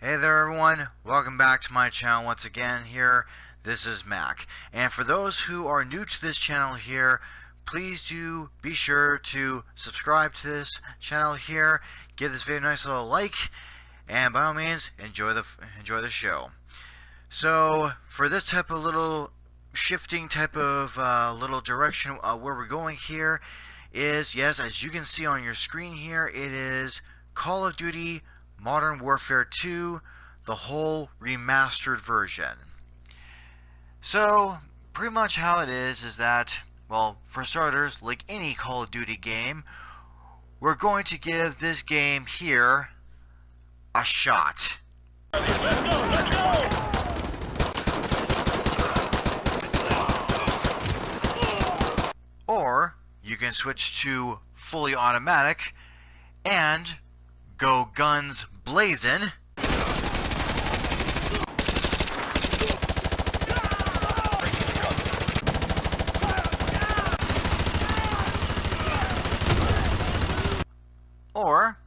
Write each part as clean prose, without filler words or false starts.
Hey there everyone, welcome back to my channel once again here. This is Mac. And for those who are new to this channel here, please do be sure to subscribe to this channel here, give this video a nice little like, and by all means enjoy the show. So for this type of little shifting type of little direction where we're going here is, yes, as you can see on your screen here, it is Call of Duty Modern Warfare 2, the whole remastered version. So pretty much how it is that, well, for starters, like any Call of Duty game, we're going to give this game here a shot. Let's go! Or you can switch to fully automatic and go guns blazing. Or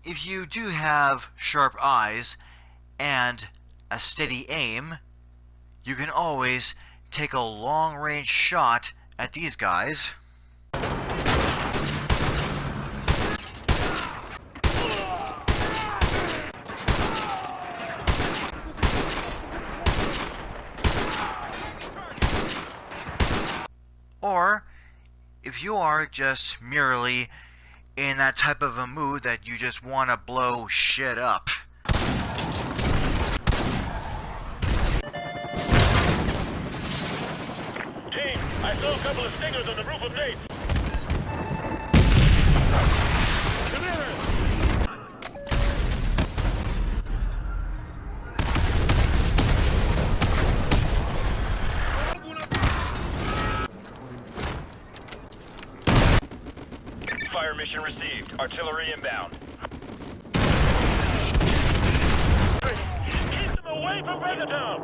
if you do have sharp eyes and a steady aim, you can always take a long-range shot at these guys. Or if you are just merely in that type of a mood that you just want to blow shit up. Team, I saw a couple of stingers on the roof of Nate. Fire mission received. Artillery inbound. Keep them away from Megaton!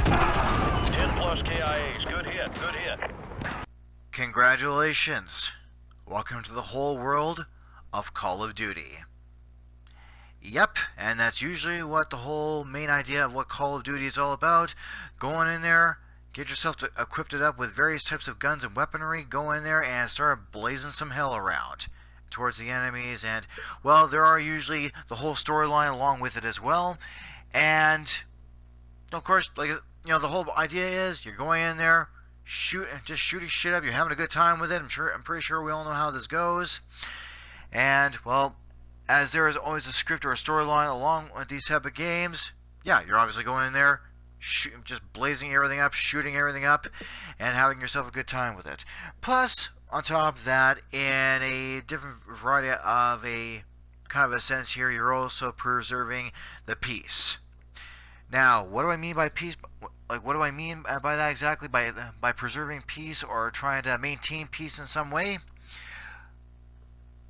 10+ KIAs. Good hit, good hit. Congratulations. Welcome to the whole world of Call of Duty. Yep, and that's usually what the whole main idea of what Call of Duty is all about. Going in there, get yourself equipped up with various types of guns and weaponry, go in there and start blazing some hell around towards the enemies. And, well, there are usually the whole storyline along with it as well. And, of course, like, you know, the whole idea is you're going in there, just shooting shit up, you're having a good time with it. I'm pretty sure we all know how this goes. And, well, as there is always a script or a storyline along with these type of games, yeah, you're obviously going in there, just blazing everything up, shooting everything up, and having yourself a good time with it. Plus, on top of that, in a different variety of a kind of a sense here, you're also preserving the peace. Now, what do I mean by peace? Like, what do I mean by that exactly? By preserving peace or trying to maintain peace in some way?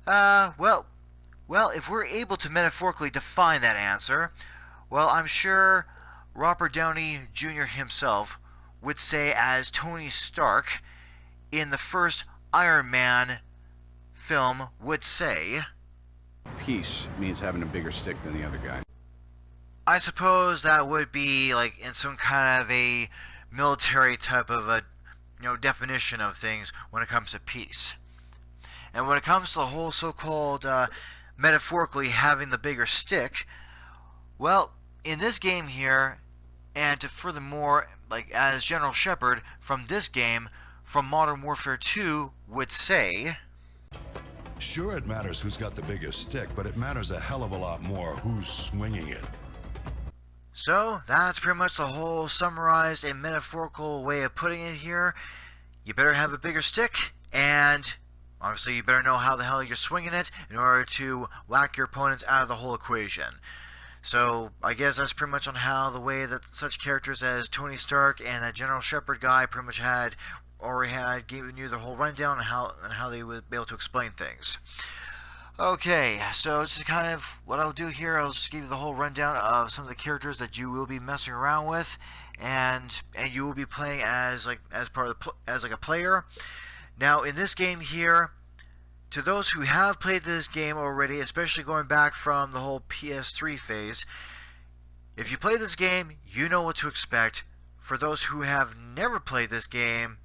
Well, if we're able to metaphorically define that answer, well, I'm sure Robert Downey Jr. himself would say, as Tony Stark in the first Iron Man film would say, peace means having a bigger stick than the other guy. I suppose that would be like in some kind of a military type of a, you know, definition of things when it comes to peace. And when it comes to the whole so-called metaphorically having the bigger stick, well, in this game here, and to furthermore, like as General Shepard from this game, from Modern Warfare 2 would say, sure, it matters who's got the biggest stick, but it matters a hell of a lot more who's swinging it. So that's pretty much the whole summarized and metaphorical way of putting it here. You better have a bigger stick, and obviously you better know how the hell you're swinging it in order to whack your opponents out of the whole equation. So I guess that's pretty much on how the way that such characters as Tony Stark and that General Shepard guy pretty much already had given you the whole rundown on how they would be able to explain things. Okay, so this is kind of what I'll do here. I'll just give you the whole rundown of some of the characters that you will be messing around with, and you will be playing as like a player. Now in this game here, to those who have played this game already, especially going back from the whole PS3 phase, if you play this game, you know what to expect. For those who have never played this game,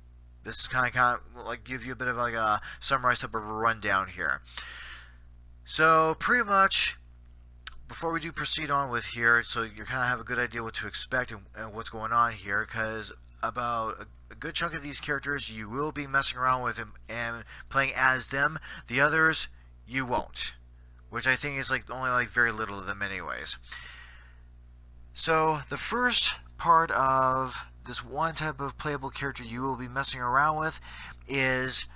this is kind of like give you a bit of like a summarized type of a rundown here. So pretty much, before we do proceed on with here, so you kind of have a good idea what to expect and what's going on here, because about a good chunk of these characters you will be messing around with them and playing as them. The others you won't, which I think is like only like very little of them anyways. So the first part of this one type of playable character you will be messing around with is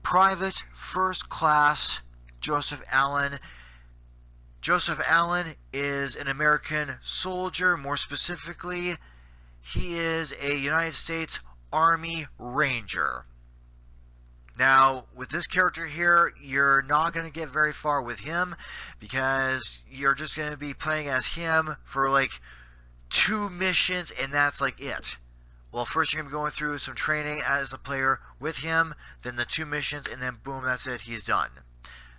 Private First Class Joseph Allen. Joseph Allen is an American soldier. More specifically, he is a United States Army Ranger. Now, with this character here, you're not going to get very far with him because you're just going to be playing as him for like 2 missions, and that's like it. Well, first you're going to be going through some training as a player with him, then the 2 missions, and then boom, that's it, he's done.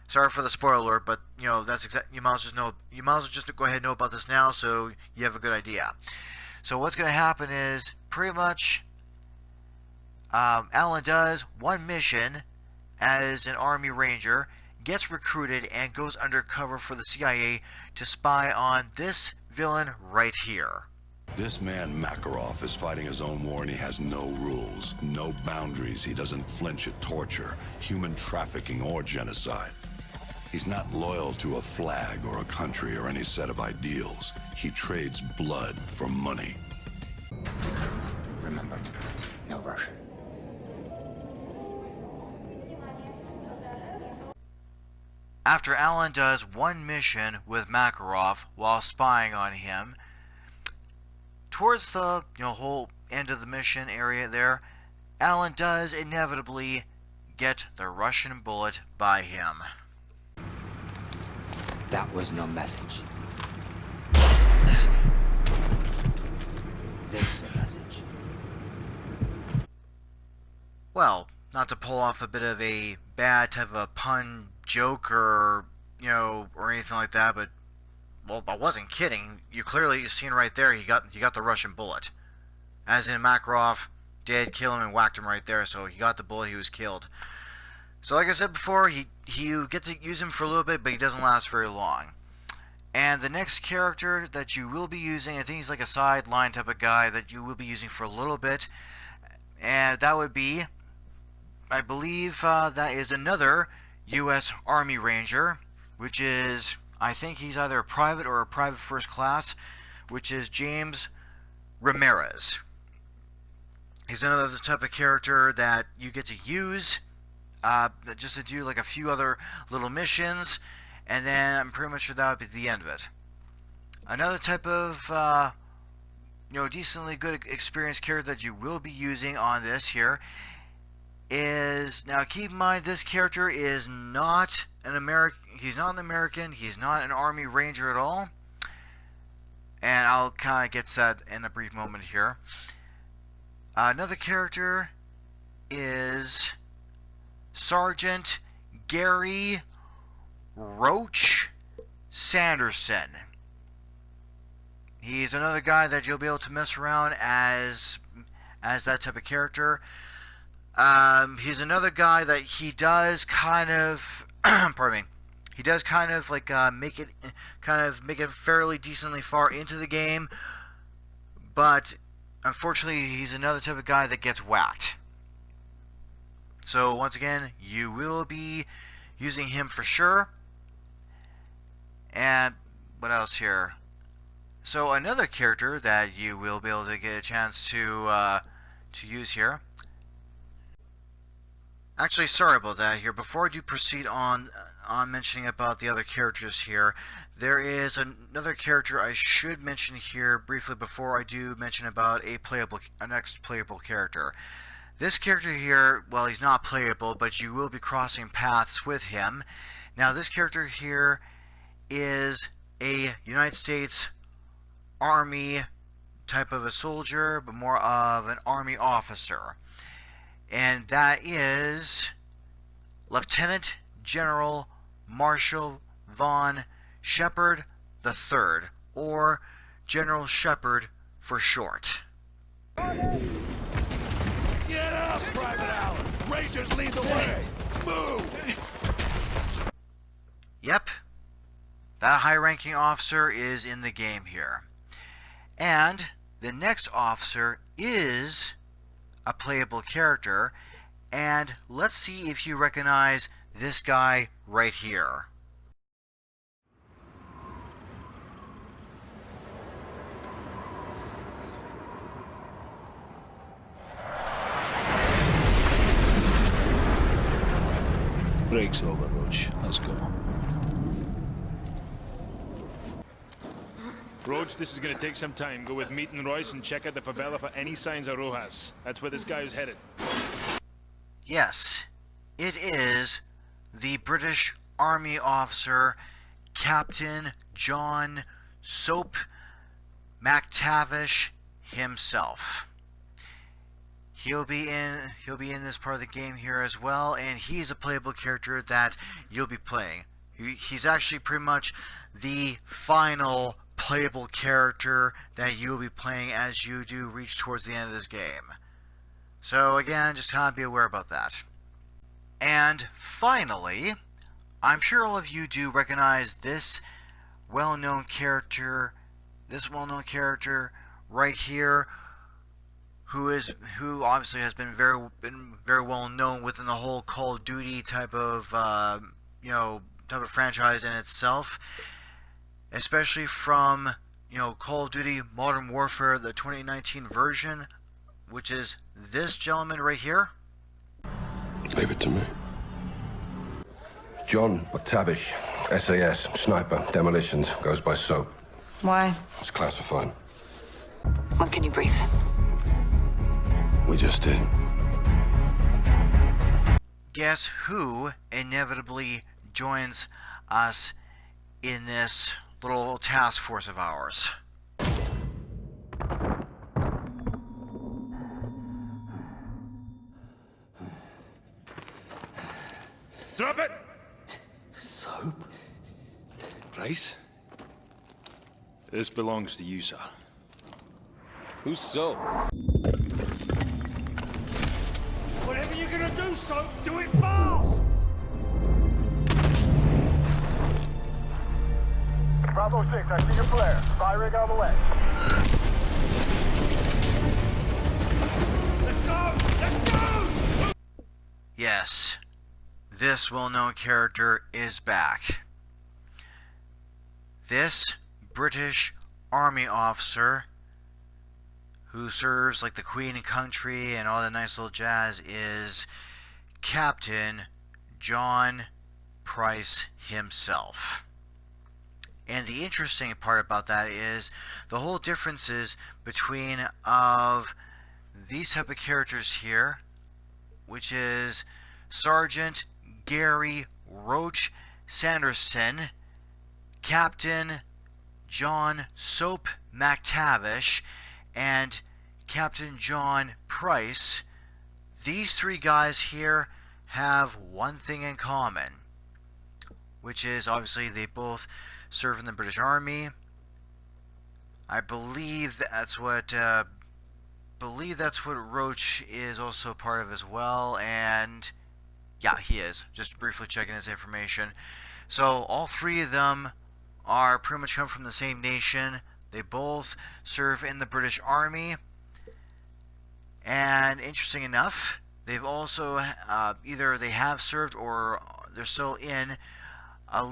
Sorry for the spoiler alert, but you know that's you might as well just go ahead and know about this now, so you have a good idea. So what's going to happen is pretty much Alan does 1 mission as an Army Ranger, gets recruited, and goes undercover for the CIA to spy on this villain right here. This man, Makarov, is fighting his own war and he has no rules, no boundaries. He doesn't flinch at torture, human trafficking, or genocide. He's not loyal to a flag or a country or any set of ideals. He trades blood for money. Remember, no Russian. After Alan does 1 mission with Makarov while spying on him, towards the whole end of the mission area there, Alan does inevitably get the Russian bullet by him. That was no message. This is a message. Well, not to pull off a bit of a bad type of a pun joke or or anything like that, but well, I wasn't kidding. You clearly seen right there he got the Russian bullet. As in Makarov did kill him and whacked him right there, so he got the bullet, he was killed. So like I said before, you get to use him for a little bit, but he doesn't last very long. And the next character that you will be using, I think he's like a sideline type of guy that you will be using for a little bit, and that would be, I believe that is another U.S. Army Ranger, which is, I think he's either a private or a private first class, which is James Ramirez. He's another type of character that you get to use just to do like a few other little missions, and then I'm pretty much sure that would be the end of it. Another type of decently good experienced character that you will be using on this here is, now keep in mind, this character is not an American. He's not an American. He's not an Army Ranger at all. And I'll kind of get to that in a brief moment here. Another character is Sergeant Gary Roach Sanderson. He's another guy that you'll be able to mess around as that type of character. He's another guy that he does kind of pardon me. He does kind of like make it fairly decently far into the game, but unfortunately he's another type of guy that gets whacked. So once again, you will be using him for sure. And what else here? So another character that you will be able to get a chance to use here. Actually, sorry about that here. Before I do proceed on mentioning about the other characters here, there is another character I should mention here briefly before I do mention about a next playable character. This character here, well, he's not playable, but you will be crossing paths with him. Now, this character here is a United States Army type of a soldier, but more of an Army officer. And that is Lieutenant General Marshall Von Shepard III, or General Shepard for short. Get up, Private Allen! Rangers lead the way! Move! Yep, that high-ranking officer is in the game here. And the next officer is a playable character, and let's see if you recognize this guy right here. Break's over, Roach. Let's go. Roach, this is gonna take some time. Go with Meat and Royce and check out the favela for any signs of Rojas. That's where this guy is headed. Yes, it is the British Army officer, Captain John Soap McTavish himself. He'll be in this part of the game here as well, and he's a playable character that you'll be playing. He's actually pretty much the final playable character that you'll be playing as you do reach towards the end of this game. So again, just kind of be aware about that. And finally, I'm sure all of you do recognize this well-known character right here, who obviously has been very well known within the whole Call of Duty type of franchise in itself, especially from Call of Duty Modern Warfare, the 2019 version, which is this gentleman right here. Leave it to me. John McTavish, S.A.S, sniper, demolitions, goes by Soap. Why? It's classified. When can you brief him? We just did. Guess who inevitably joins us in this little task force of ours? Drop it! Soap? Price? This belongs to you, sir. Who's Soap? Whatever you're gonna do, Soap, do it fast! Bravo 6, I see your flare. Fire rig on the way. Let's go! Let's go! Yes, this well-known character is back. This British Army officer who serves like the Queen and Country and all that nice little jazz is Captain John Price himself. And the interesting part about that is the whole differences between of these type of characters here, which is Sergeant Gary Roach Sanderson, Captain John Soap McTavish, and Captain John Price. These three guys here have one thing in common, which is obviously they both serve in the British Army. I believe that's what Roach is also part of as well, and yeah, he is. Just briefly checking his information. So all three of them are pretty much come from the same nation. They both serve in the British Army, and interesting enough, they've also either they have served or they're still in a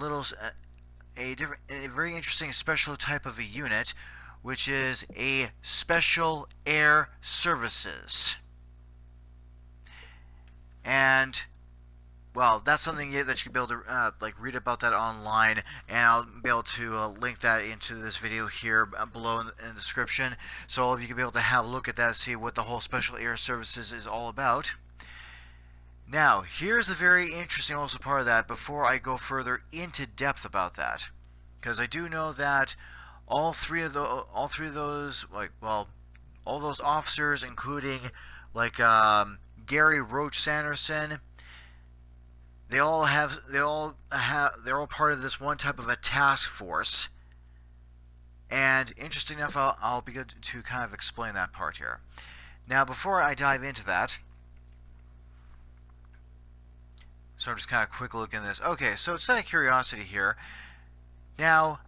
very interesting special type of a unit, which is a Special Air Services. And well, that's something that you can be able to read about that online, and I'll be able to link that into this video here below in the description, so all of you can be able to have a look at that and see what the whole Special Air Services is all about. Now, here's a very interesting also part of that before I go further into depth about that, because I do know that all three of those all those officers, including Gary Roach Sanderson, they're all part of this one type of a task force. And interesting enough, I'll be good to kind of explain that part here. Now, before I dive into that, so I'm just kind of quick look at this. Okay, so it's out of curiosity here. Now,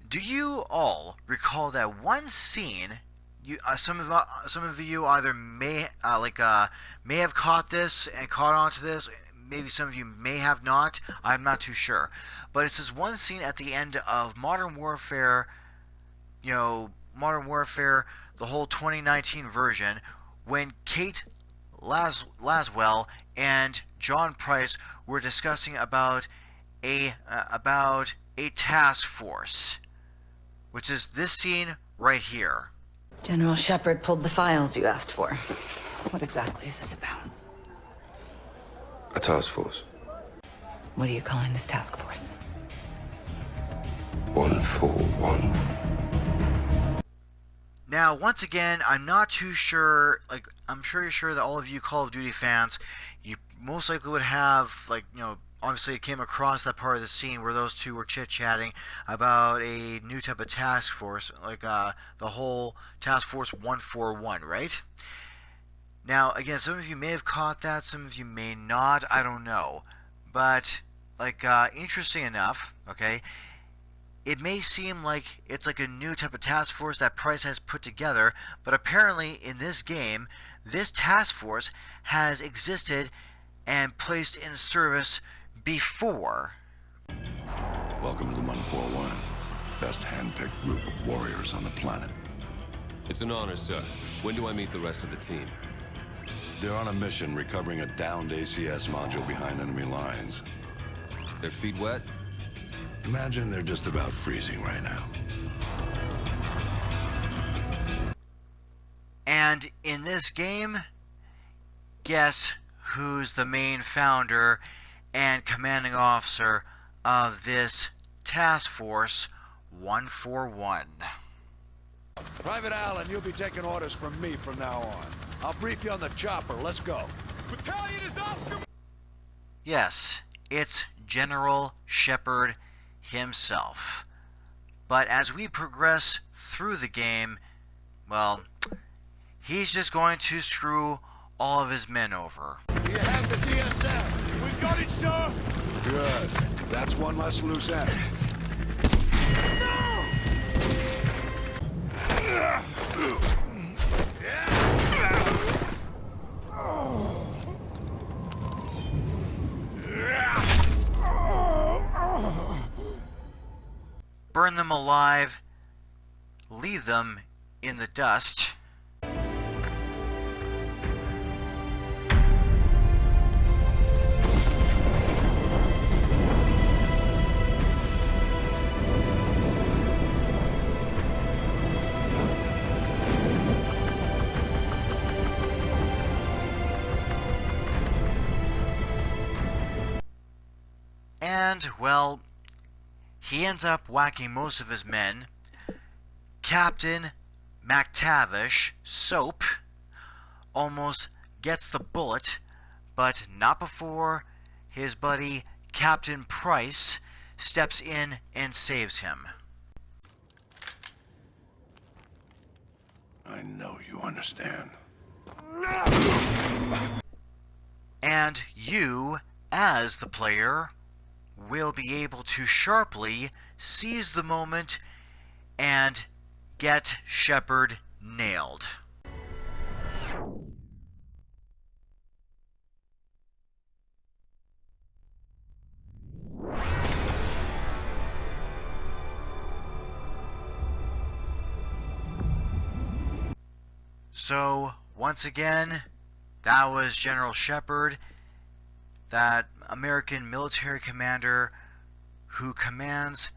do you all recall that one scene? Some of you either may have caught this and caught on to this. Maybe some of you may have not. I'm not too sure. But it's this one scene at the end of Modern Warfare. Modern Warfare, the whole 2019 version, when Kate Laswell and John Price were discussing about a task force, which is this scene right here. General Shepard pulled the files you asked for. What exactly is this about? A task force. What are you calling this task force? 141. Now, once again, I'm not too sure. I'm sure that all of you Call of Duty fans, you most likely would have, obviously it came across that part of the scene where those two were chit-chatting about a new type of task force, the whole Task Force 141, right? Now, again, some of you may have caught that, some of you may not, I don't know. But, interesting enough, okay, it may seem like it's like a new type of task force that Price has put together, but apparently in this game, this task force has existed and placed in service before. Welcome to the 141. Best hand-picked group of warriors on the planet. It's an honor, sir. When do I meet the rest of the team? They're on a mission recovering a downed S.A.S. module behind enemy lines. Their feet wet? Imagine they're just about freezing right now. And in this game, guess who's the main founder and commanding officer of this Task Force 141? Private Allen, you'll be taking orders from me from now on. I'll brief you on the chopper. Let's go. Battalion is Oscar! Yes, it's General Shepard himself. But as we progress through the game, well, he's just going to screw all of his men over. Do you have the DSM? We got it, sir! Good. That's one less loose end. Burn them alive, leave them in the dust. And, well, he ends up whacking most of his men. Captain McTavish, Soap, almost gets the bullet, but not before his buddy Captain Price steps in and saves him. I know you understand. And you, as the player, will be able to sharply seize the moment and get Shepard nailed. So, once again, that was General Shepard, that American military commander who commands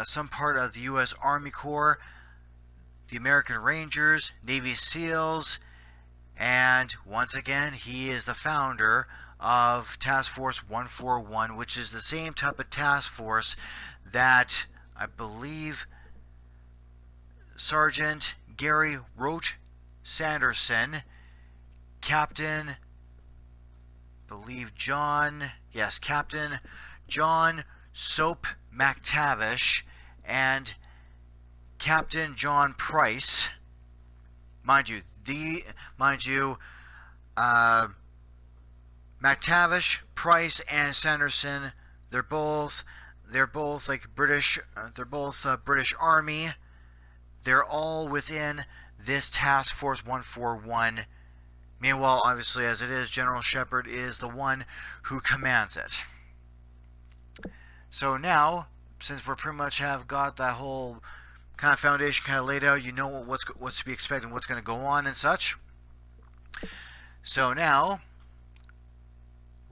some part of the U.S. Army Corps, the American Rangers, Navy SEALs, and once again, he is the founder of Task Force 141, which is the same type of task force that I believe Sergeant Gary Roach Sanderson, Captain believe John, yes, Captain John Soap McTavish and Captain John Price. Mind you, McTavish, Price, and Sanderson, they're both like British. They're both British Army. They're all within this Task Force 141. Meanwhile, obviously, as it is, General Shepard is the one who commands it. So now, since we pretty much have got that whole kind of foundation kind of laid out, you know what's to be expected, what's going to go on and such. So now,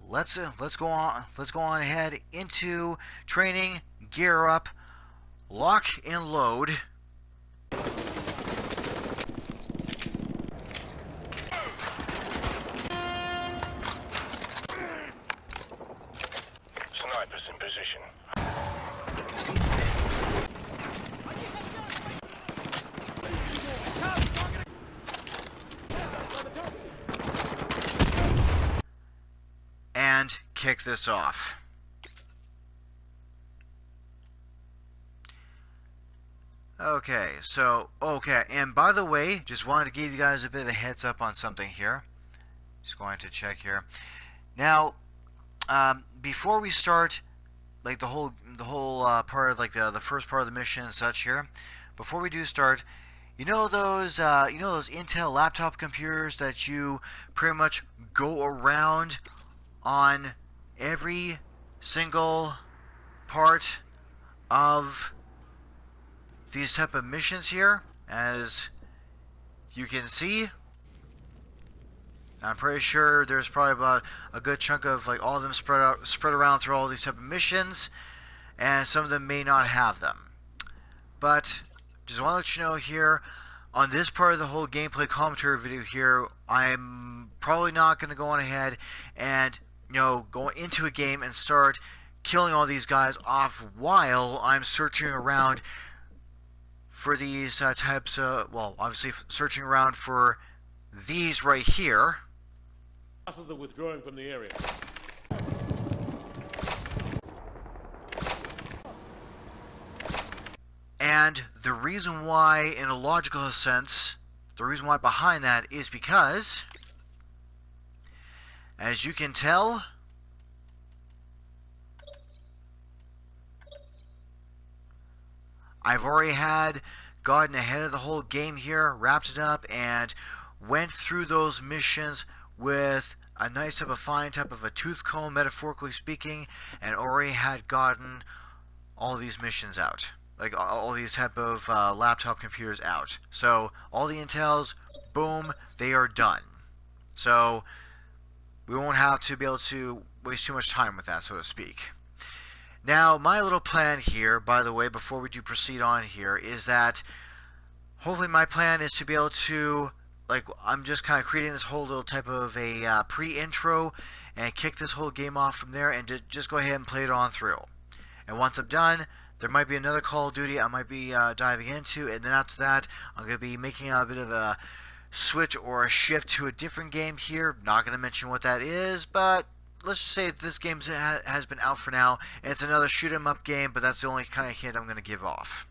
let's go on ahead into training, gear up, lock and load. Snipers in position. And kick this off. Okay, and by the way, just wanted to give you guys a bit of a heads up on something here. Just going to check here. Now, before we start, like the whole part of like the first part of the mission and such here, before we do start, you know those Intel laptop computers that you pretty much go around on every single part of these type of missions here, as you can see. I'm pretty sure there's probably about a good chunk of like all of them spread around through all these type of missions, and some of them may not have them. But just want to let you know here, on this part of the whole gameplay commentary video here, I'm probably not going to go on ahead and go into a game and start killing all these guys off while I'm searching around for these types of, well, obviously searching around for these right here. Hostiles are withdrawing from the area. And the reason why, in a logical sense, the reason why behind that is because, as you can tell, I've already gotten ahead of the whole game here, wrapped it up, and went through those missions with a nice type of fine type of a tooth comb, metaphorically speaking, and already had gotten all these missions out. Like all these type of laptop computers out. So all the intels, boom, they are done. So we won't have to be able to waste too much time with that, so to speak. Now, my little plan here, by the way, before we do proceed on here, is that hopefully my plan is to be able to, like, I'm just kind of creating this whole little type of a pre-intro and kick this whole game off from there and just go ahead and play it on through. And once I'm done, there might be another Call of Duty I might be diving into, and then after that, I'm going to be making a bit of a switch or a shift to a different game here. Not going to mention what that is, but let's just say this game has been out for now, and it's another shoot 'em up game, but that's the only kind of hint I'm going to give off.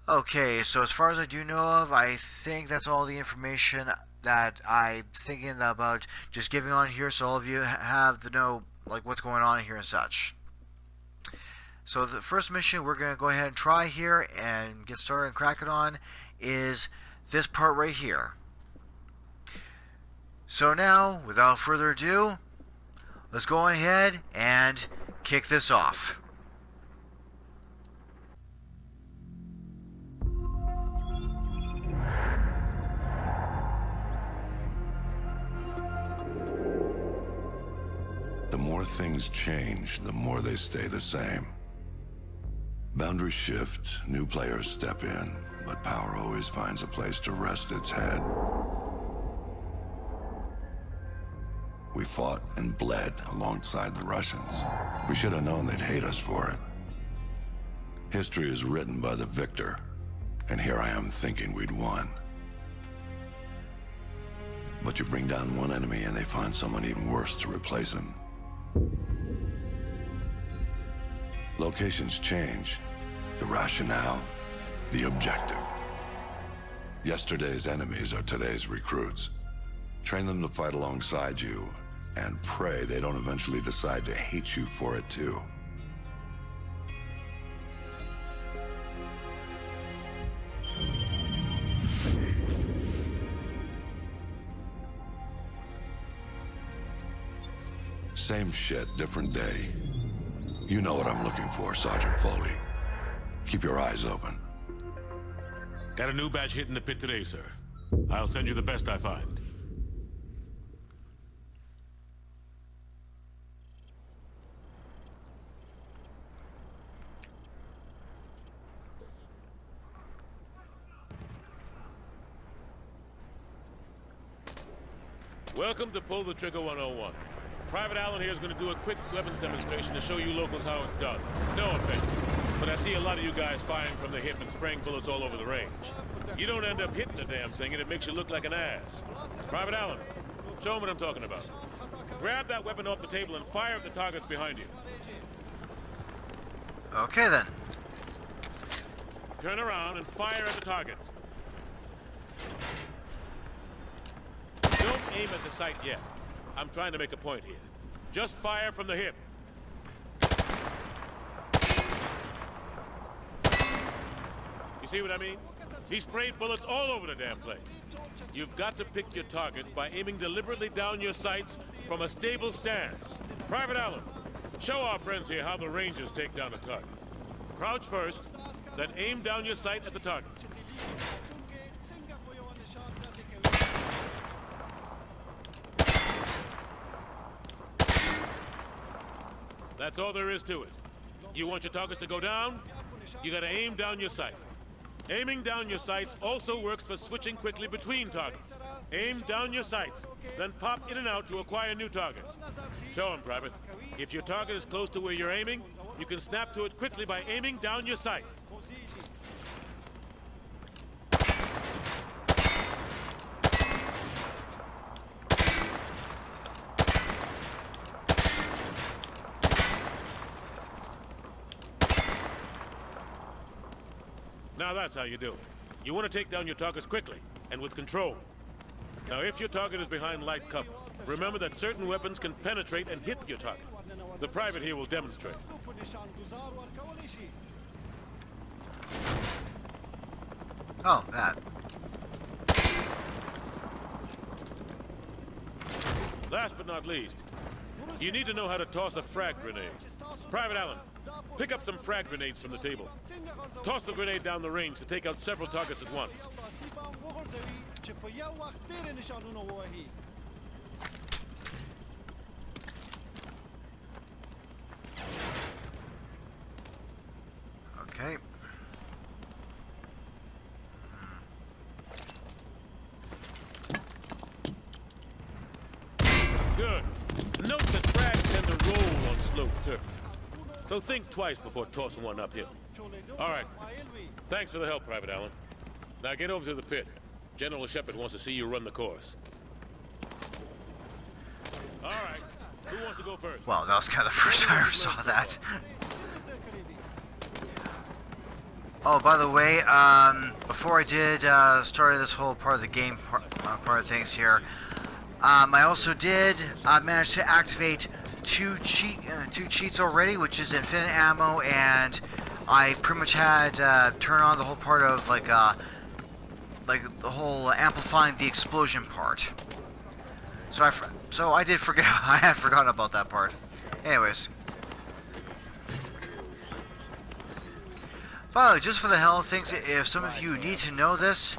Okay, so as far as I do know of, I think that's all the information that I'm thinking about just giving on here, so all of you have to know like what's going on here and such. So the first mission we're going to go ahead and try here and get started and crack it on is this part right here. So now, without further ado, let's go on ahead and kick this off. The more things change, the more they stay the same. Boundaries shift, new players step in, but power always finds a place to rest its head. We fought and bled alongside the Russians. We should have known they'd hate us for it. History is written by the victor, and here I am thinking we'd won. But you bring down one enemy and they find someone even worse to replace him. Locations change. The rationale, the objective. Yesterday's enemies are today's recruits. Train them to fight alongside you, and pray they don't eventually decide to hate you for it too. Same shit, different day. You know what I'm looking for, Sergeant Foley. Keep your eyes open. Got a new batch hitting the pit today, sir. I'll send you the best I find. Welcome to Pull the Trigger 101. Private Allen here is going to do a quick weapons demonstration to show you locals how it's done. No offense, but I see a lot of you guys firing from the hip and spraying bullets all over the range. You don't end up hitting the damn thing and it makes you look like an ass. Private Allen, show them what I'm talking about. Grab that weapon off the table and fire at the targets behind you. Okay then. Turn around and fire at the targets. Don't aim at the sight yet. I'm trying to make a point here. Just fire from the hip. You see what I mean? He sprayed bullets all over the damn place. You've got to pick your targets by aiming deliberately down your sights from a stable stance. Private Allen, show our friends here how the Rangers take down a target. Crouch first, then aim down your sight at the target. That's all there is to it. You want your targets to go down? You gotta aim down your sight. Aiming down your sights also works for switching quickly between targets. Aim down your sights, then pop in and out to acquire new targets. Show him, Private. If your target is close to where you're aiming, you can snap to it quickly by aiming down your sights. Now that's how you do it. You want to take down your targets quickly, and with control. Now if your target is behind light cover, remember that certain weapons can penetrate and hit your target. The private here will demonstrate. Oh, that. Last but not least, you need to know how to toss a frag grenade. Private Allen, pick up some frag grenades from the table. Toss the grenade down the range to take out several targets at once. Okay. Good. Note that frags tend to roll on sloped surfaces. So think twice before tossing one uphill. All right. Thanks for the help, Private Allen. Now get over to the pit. General Shepard wants to see you run the course. All right. Who wants to go first? Well, that was kind of the first time I ever saw that. Oh, by the way, before I did started this whole part of the game part of things here, I also did manage to activate two cheats already, which is infinite ammo, and I pretty much had turn on the whole part of like the whole amplifying the explosion part. So I did forget. I had forgotten about that part. Anyways. By the way, just for the hell of things, if some of you need to know this,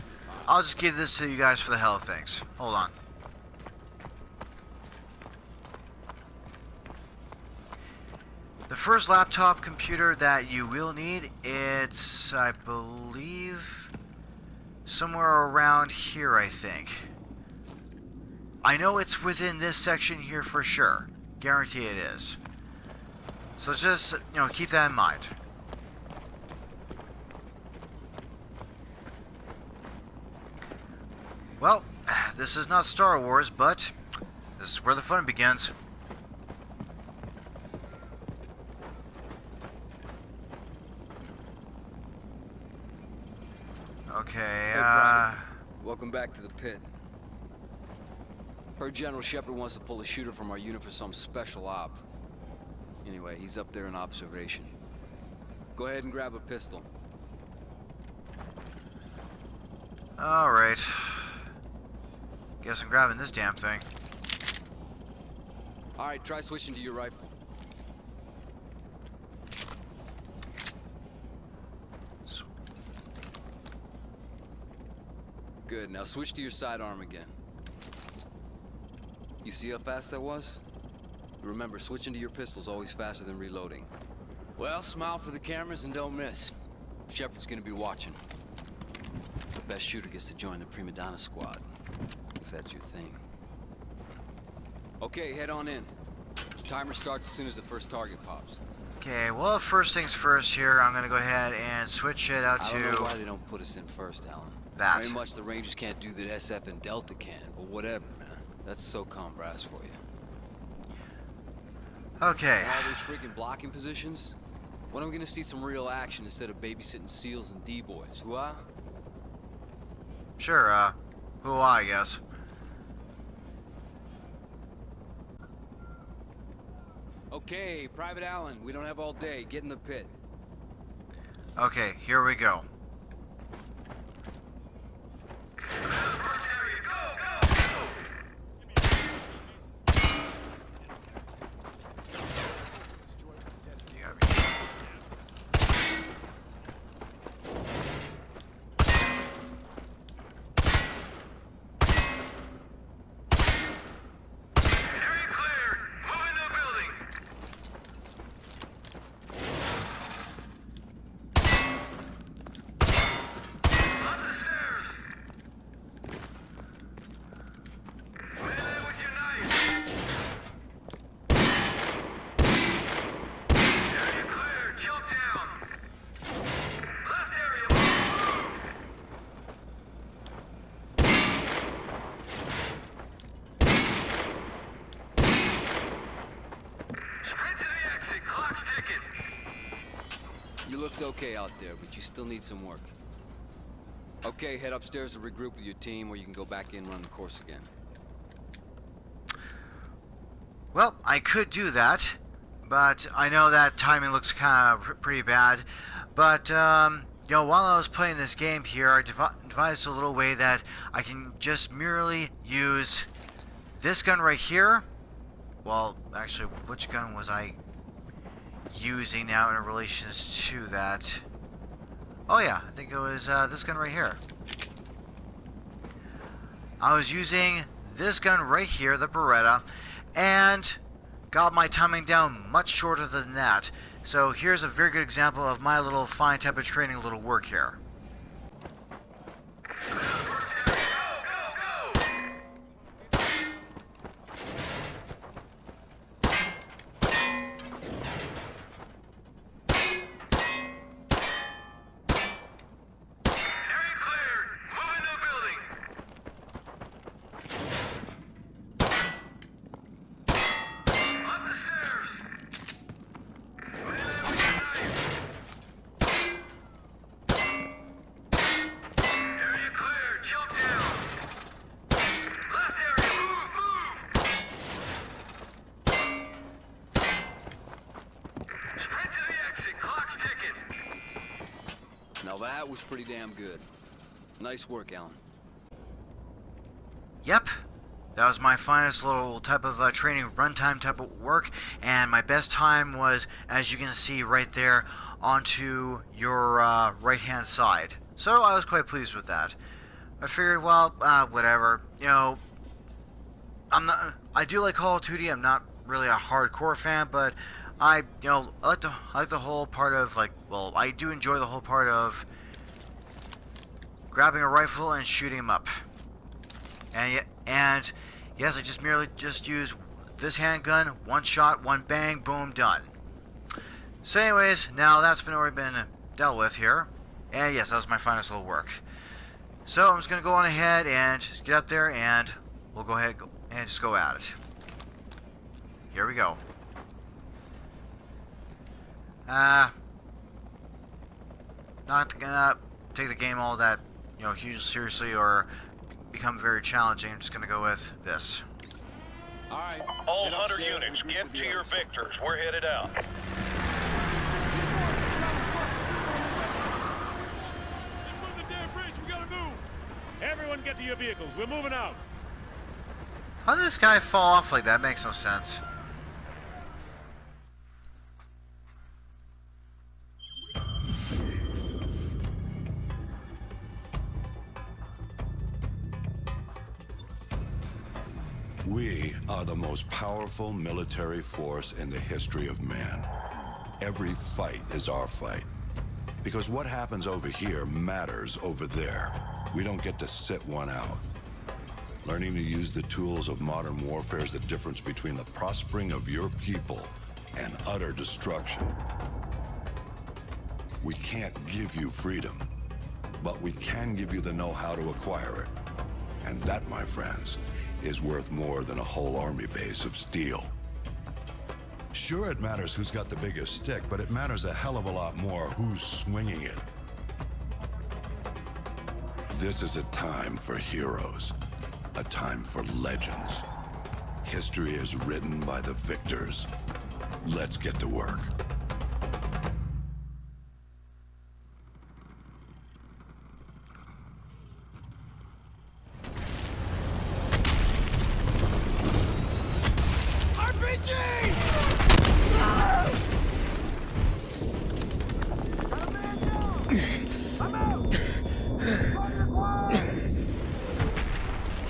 I'll just give this to you guys for the hell of things. Hold on. The first laptop computer that you will need, it's, I believe, somewhere around here, I think. I know it's within this section here for sure. Guarantee it is. So just, keep that in mind. Well, this is not Star Wars, but this is where the fun begins. Okay, Hey, Private. Welcome back to the pit. Heard General Shepard wants to pull a shooter from our unit for some special op. Anyway, he's up there in observation. Go ahead and grab a pistol. Alright. Guess I'm grabbing this damn thing. Alright, try switching to your rifle. Good, now switch to your sidearm again. You see how fast that was? Remember, switching to your pistol's always faster than reloading. Well, smile for the cameras and don't miss. Shepard's gonna be watching. The best shooter gets to join the prima donna squad, if that's your thing. Okay, head on in. Timer starts as soon as the first target pops. Okay, well, first things first here, I'm gonna go ahead and switch it out to... I don't know why they don't put us in first, Alan. That. Very much the Rangers can't do that SF and Delta can, but whatever, man. That's SOCOM brass for you. Okay. And all those freaking blocking positions? When am I gonna see some real action instead of babysitting SEALs and D-boys? Who-ah? Sure, who I guess. Okay, Private Allen, we don't have all day. Get in the pit. Okay, here we go. You looked okay out there, but you still need some work. Okay, head upstairs to regroup with your team, or you can go back in and run the course again. Well, I could do that, but I know that timing looks kind of pretty bad. But, you know, while I was playing this game here, I devised a little way that I can just merely use this gun right here. Well, actually, which gun was I using now in relation to that? Oh yeah, I think it was this gun right here. I was using this gun right here, the Beretta, and got my timing down much shorter than that. So here's a very good example of my little fine type of training little work here. Now that was pretty damn good. Nice work, Alan. Yep, that was my finest little type of training runtime type of work, and my best time was, as you can see right there, onto your right hand side. So I was quite pleased with that. I figured, well, whatever. You know, I do like Call of Duty. I'm not really a hardcore fan, but I like the whole part of, like, well, I do enjoy the whole part of grabbing a rifle and shooting him up. And yes, I just merely use this handgun, one shot, one bang, boom, done. So anyways, now that's already been dealt with here. And yes, that was my finest little work. So I'm just going to go on ahead and get up there, and we'll go ahead and just go at it. Here we go. Not gonna take the game all that, huge seriously or become very challenging. I'm just gonna go with this. Alright. All 100 units, get to your victors. We're headed out. Move the damn bridge, we gotta move! Everyone get to your vehicles, we're moving out! How did this guy fall off like that? Makes no sense. We are the most powerful military force in the history of man. Every fight is our fight. Because what happens over here matters over there. We don't get to sit one out. Learning to use the tools of modern warfare is the difference between the prospering of your people and utter destruction. We can't give you freedom, but we can give you the know-how to acquire it. And that, my friends, is worth more than a whole army base of steel. Sure, it matters who's got the biggest stick, but it matters a hell of a lot more who's swinging it. This is a time for heroes, a time for legends. History is written by the victors. Let's get to work.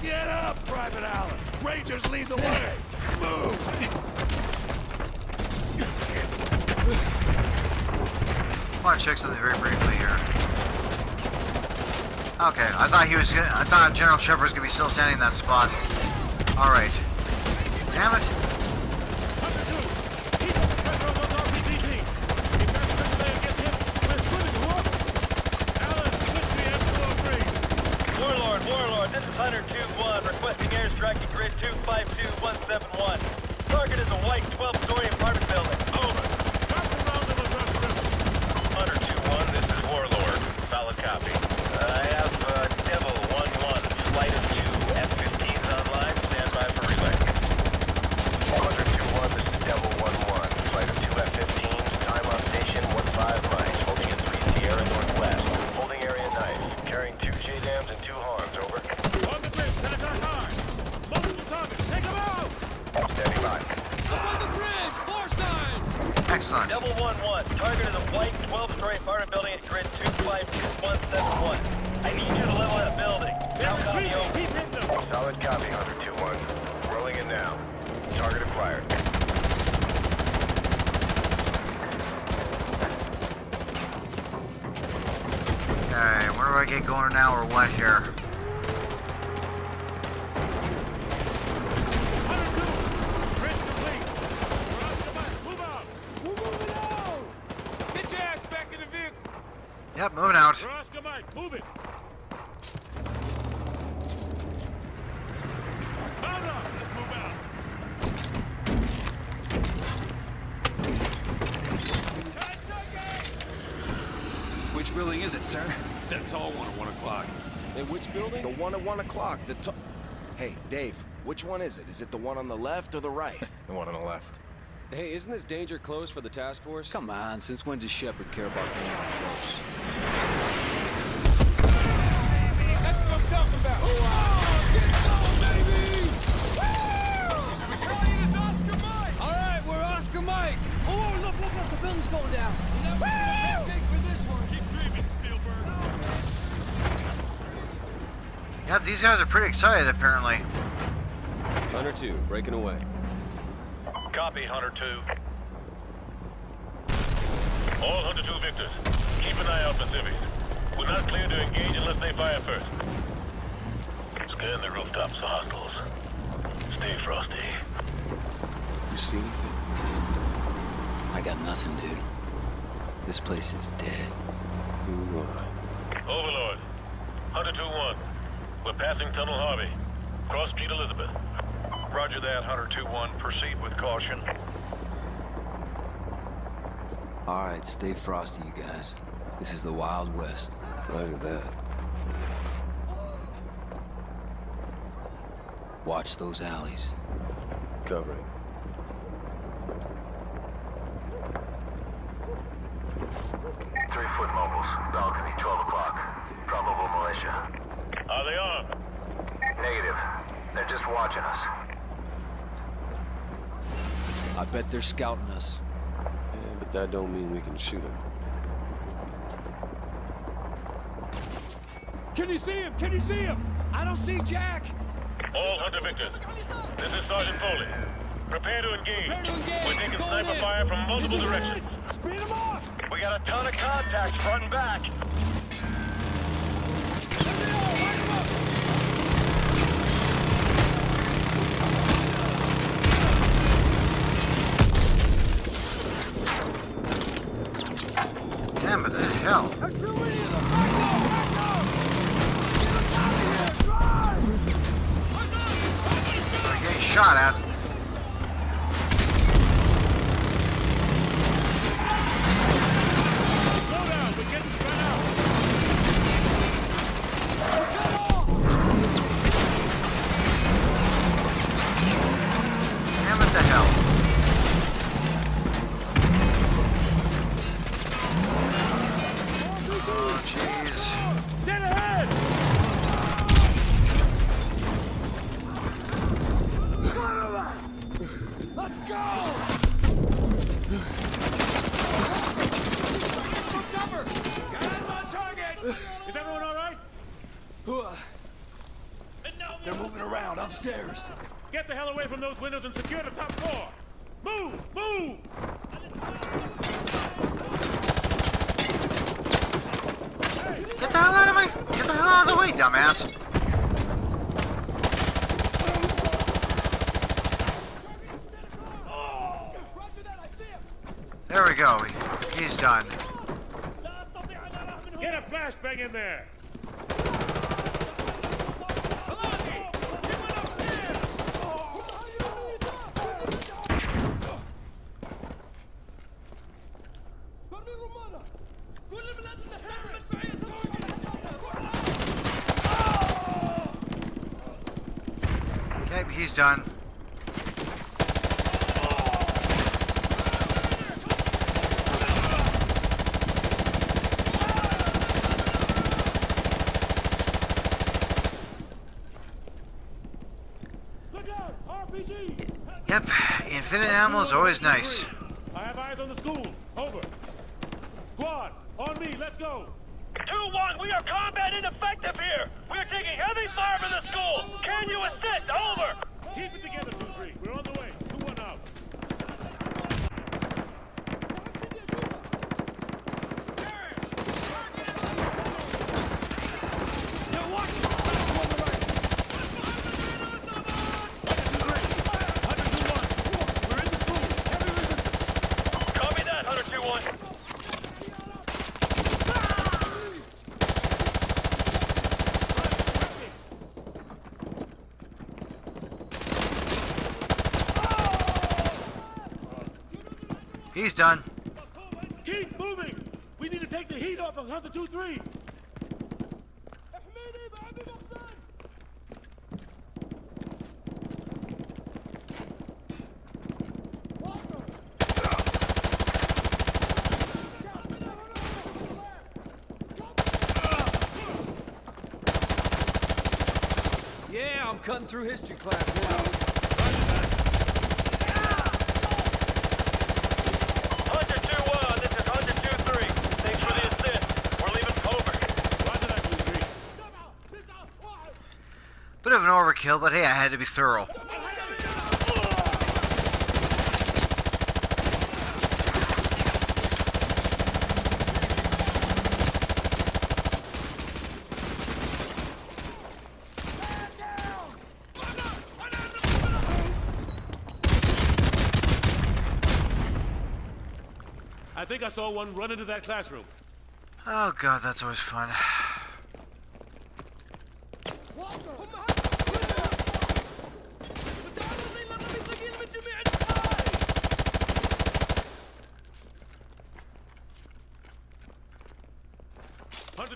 Get up, Private Allen! Rangers lead the way! Move! I want to check something very briefly here. Okay, I thought General Shepard was gonna be still standing in that spot. All right. Damn it. Warlord, this is Hunter 2-1, requesting airstrike to grid 252171. Target is a white 12-story apartment building. Over. Hunter 2-1, this is Warlord. Solid copy. I have Devil 1-1, flight of 2 F-15s online. Stand by for relay. Hunter 2-1, this is Devil 1-1, flight of 2 F-15s. Time on station 15 miles, holding at 3 Sierra Northwest. Holding area nice. Carrying 2 JDAMs and 2 Harms, over. On the bridge, 10 o'clock hard! Multiple targets, take them out! Standing by. Up on the bridge, floor sign! Excellent. Devil 1-1, target is a white 12-story apartment building at grid 252171. I need you to level that building. Now copy over. Keep hitting them! Solid copy, Hunter 2-1. Rolling in now. Target acquired. Okay, where do I get going now or what here? Hunter 2! Bridge complete! Cross the back, move out! We're moving out! Get your ass back in the vehicle! Yep, moving out. Roscoe Mike, move it! Hold on, let's move out! Which building is it, sir? It's that tall one at 1 o'clock. Hey, which building? The one at 1 o'clock. Hey, Dave, which one is it? Is it the one on the left or the right? The one on the left. Hey, isn't this danger close for the task force? Come on, since when does Shepard care about danger close? That's what I'm talking about! All right, we're Oscar Mike. Oh, look, the building's going down. Yep, these guys are pretty excited apparently. Hunter 2, breaking away. Copy, Hunter 2. All Hunter 2 victors, keep an eye out for civvies. We're not clear to engage unless they fire first. Scan the rooftops for hostiles. Stay frosty. You see anything? I got nothing, dude. This place is dead. Overlord, Hunter 2-1. We're passing Tunnel Harvey. Cross Street Elizabeth. Roger that, Hunter 2-1. Proceed with caution. All right, stay frosty, you guys. This is the Wild West. Roger that. Watch those alleys. Covering. Three-foot mobiles. Balcony, 12 o'clock. Probable militia. Are they armed? Negative. They're just watching us. I bet they're scouting us. Yeah, but that don't mean we can shoot them. Can you see him? Can you see him? I don't see Jack! All Hunter Victor. This is Sergeant Foley. Prepare to engage. Prepare to engage. We're taking Going sniper in. fire from multiple This is directions. good. Speed him up! We got a ton of contacts front and back. Damn it, the hell. There's too many of them! Back up! Back up! Get us out of here! Drive! They're getting shot at. Slow down, we're getting spread out. Damn it, the hell. Oh, jeez. Dead ahead! Let's go! Is everyone all right? They're moving around upstairs. Get the hell away from those windows and secure the top floor. Move! Move! Get the hell out of my... Get the hell out of the way, dumbass. There we go. He's done. Get a flashbang in there! Okay, he's done. Look out! RPG! Yep, infinite ammo is always nice. I have eyes on the school. Over. Squad, on me, let's go! 2-1, we are combat ineffective here. We're taking heavy fire from the school. Can you assist? Over. Keep it together, 2-3. We're on the way. 2-1 out. Copy that, Hunter 2-1. He's done. Keep moving! We need to take the heat off of Hunter 2-3. Yeah, I'm cutting through history class now. Hunter 2-1, this is Hunter 2-3. Thanks for the assist. We're leaving Covert. Roger that, 2-3. Bit of an overkill, but hey, I had to be thorough. I think I saw one run into that classroom. Oh god, that's always fun.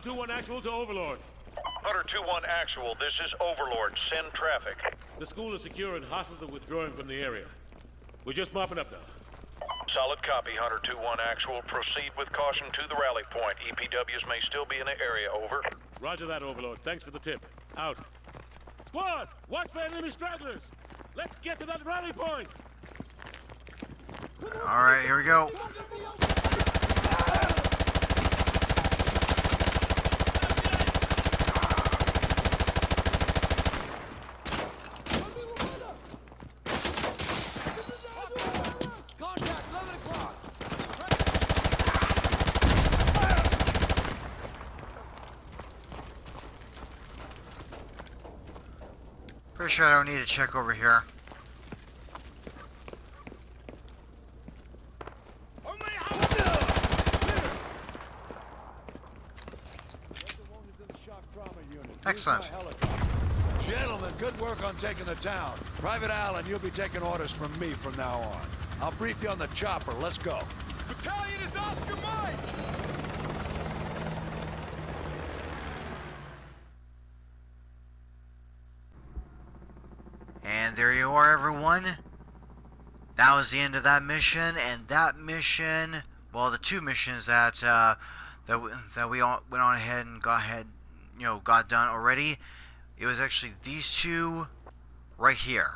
2-1 actual to Overlord. Hunter 2-1 actual, this is Overlord. Send traffic. The school is secure and hostiles are withdrawing from the area. We're just mopping up now. Solid copy, Hunter 2-1 actual. Proceed with caution to the rally point. EPWs may still be in the area, over. Roger that, Overlord. Thanks for the tip. Out. Squad, watch for enemy stragglers. Let's get to that rally point. Alright, here we go. Pretty sure I don't need to check over here. Excellent. Gentlemen, good work on taking the town. Private Allen, you'll be taking orders from me from now on. I'll brief you on the chopper. Let's go. Battalion is Oscar Mike! And there you are, everyone. That was the end of that mission, and that mission, well, the two missions that that we all went on ahead and got done already. It was actually these two right here.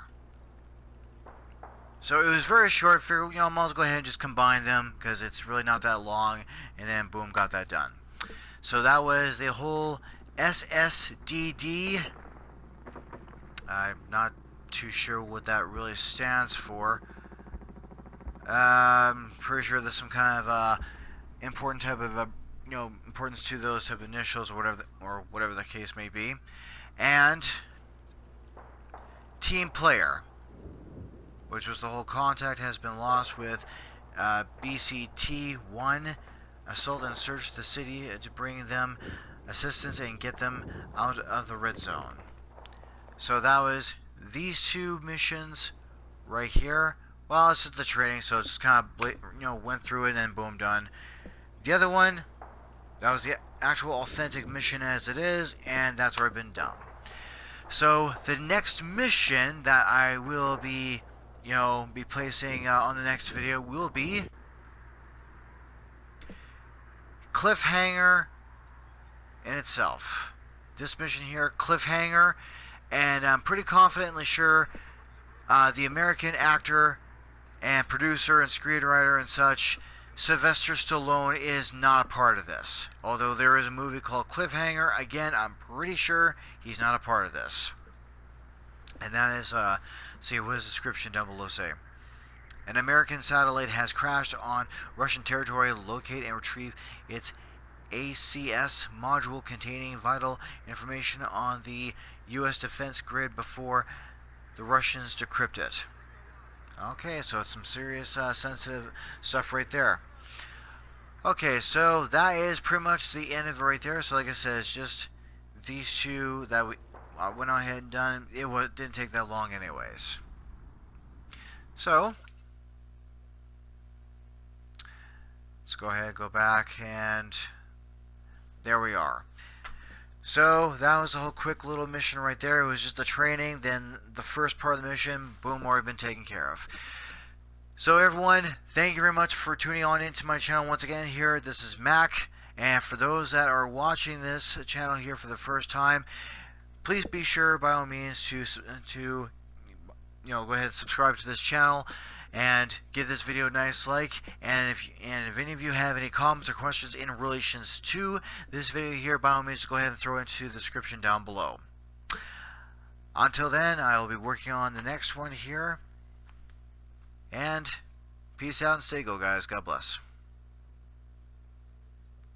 So it was very short. Figured, I might as well go ahead and just combine them because it's really not that long, and then boom, got that done. So that was the whole S.S.D.D. I'm not too sure what that really stands for. Pretty sure there's some kind of important type of importance to those type of initials or whatever the case may be. And team player, which was the whole contact has been lost with BCT-1. Assault and search the city to bring them assistance and get them out of the red zone. So that was these two missions right here. Well, this is the training, so it's just kind of went through it and boom, done. The other one, that was the actual authentic mission as it is, and that's already been done. So the next mission that I will be placing on the next video will be Cliffhanger in itself. This mission here, Cliffhanger, and I'm pretty confidently sure the American actor and producer and screenwriter and such, Sylvester Stallone, is not a part of this. Although there is a movie called Cliffhanger, again, I'm pretty sure he's not a part of this. And that is, see, what does the description down below say? An American satellite has crashed on Russian territory. Locate and retrieve its S.A.S. module containing vital information on the U.S. defense grid before the Russians decrypt it. Okay, so it's some serious sensitive stuff right there. Okay, so that is pretty much the end of it right there. So like I said, it's just these two that we went on ahead and done. It didn't take that long anyways. So let's go ahead, go back, and there we are. So that was a whole quick little mission right there. It was just the training, then the first part of the mission, boom, already been taken care of. So everyone, thank you very much for tuning on into my channel once again here. This is Mac, and for those that are watching this channel here for the first time, please be sure by all means to go ahead and subscribe to this channel and give this video a nice like, and if any of you have any comments or questions in relations to this video here, by all means go ahead and throw it into the description down below. Until then, I'll be working on the next one here, and peace out and stay gold, guys. God bless.